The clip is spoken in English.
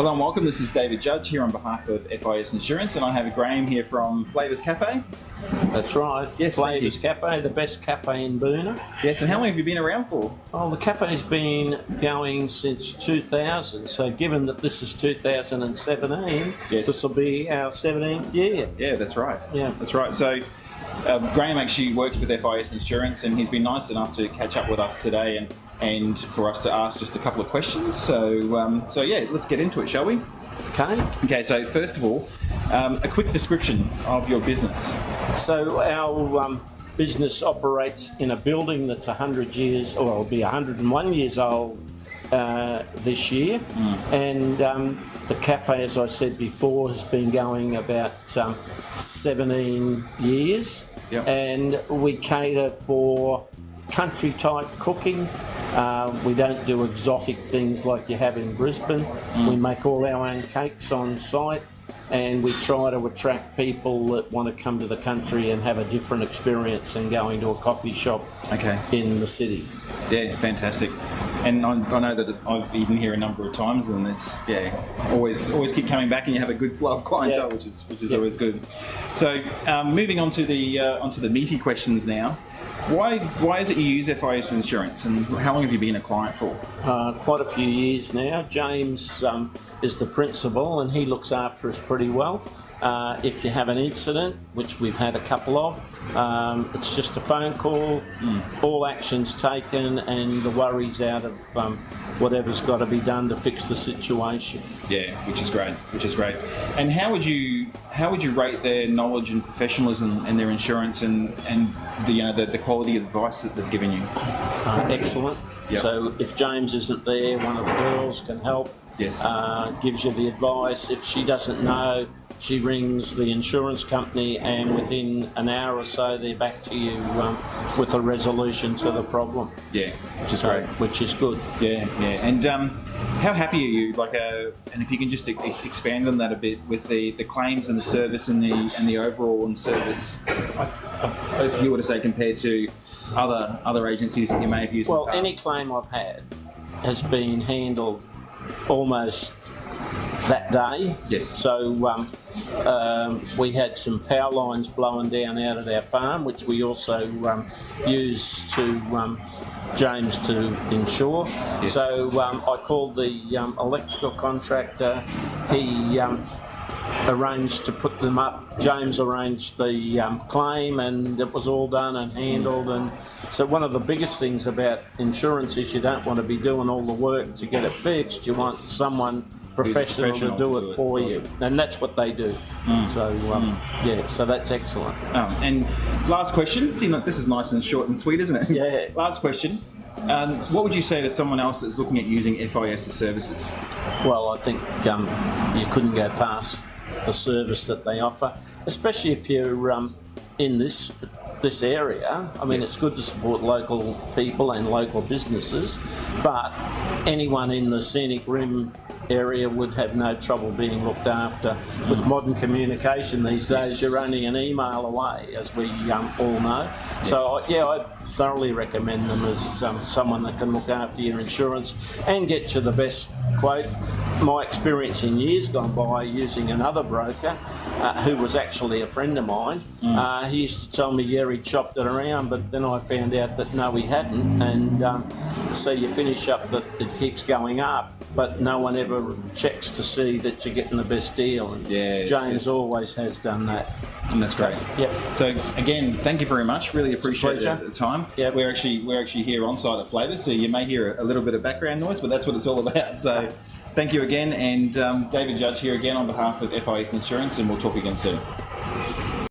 Hello and welcome. This is David Judge here on behalf of FIS Insurance, and I have Graham here from Flavours Cafe. That's right. Yes, Flavours Cafe, the best cafe in Boona. Yes, and how long have you been around for? Oh, the cafe's been going since 2000, so given that this is 2017, Yes. this will be our 17th year. Yeah, that's right. Yeah. That's right. So Graham actually works with FIS Insurance, and he's been nice enough to catch up with us today and for us to ask just a couple of questions. So yeah, let's get into it, shall we? Okay. Okay, so first of all, a quick description of your business. So our business operates in a building that's 100 years, or it'll be 101 years old this year. And the cafe, as I said before, has been going about 17 years. Yep. And we cater for country type cooking. We don't do exotic things like you have in Brisbane. We make all our own cakes on site, and we try to attract people that want to come to the country and have a different experience than going to a coffee shop in the city. Yeah, fantastic. And I know that I've eaten here a number of times, and it's always keep coming back, and you have a good flow of clientele, which is always good. So moving on to the meaty questions now. Why is it you use FIS Insurance, and how long have you been a client for? Quite a few years now. James is the principal, and he looks after us pretty well. If you have an incident, which we've had a couple of, it's just a phone call, all actions taken, and the worries out of whatever's got to be done to fix the situation. Yeah, which is great. And how would you rate their knowledge and professionalism and their insurance and the quality of advice that they've given you? Excellent. Yep. So if James isn't there, one of the girls can help. Yes. Gives you the advice. If she doesn't know, she rings the insurance company, and within an hour or so they're back to you with a resolution to the problem. Yeah, which is great. Which is good. Yeah. And how happy are you? And if you can just expand on that a bit with the claims and the service and the overall and service, if you were to say compared to other agencies that you may have used. Well, in the past. any claim I've had has been handled almost that day. Yes. So we had some power lines blowing down out at our farm, which we also use to James to insure. Yes. So I called the electrical contractor. He arranged to put them up. James arranged the claim, and it was all done and handled. And so one of the biggest things about insurance is you don't want to be doing all the work to get it fixed. You want someone professional to do it for you, and that's what they do. So so that's excellent. And last question. See, this is nice and short and sweet, isn't it? Yeah. Last question. What would you say to someone else that's looking at using FIS services? Well, I think you couldn't go past the service that they offer, especially if you're in this area. I mean, Yes. It's good to support local people and local businesses, but anyone in the scenic rim area would have no trouble being looked after. With modern communication these days, you're only an email away, as we all know. Yes. So I thoroughly recommend them as someone that can look after your insurance and get you the best quote. My experience in years gone by using another broker, who was actually a friend of mine, he used to tell me, he'd shopped it around, but then I found out that no, he hadn't. And so you finish up that it keeps going up, but no one ever checks to see that you're getting the best deal. And James always has done that. And that's great. Yep. So again, thank you very much. Really appreciate the time. Yep. We're actually here on site at Flavours, so you may hear a little bit of background noise, but that's what it's all about. So thank you again, and David Judge here again on behalf of FIS Insurance, and we'll talk again soon.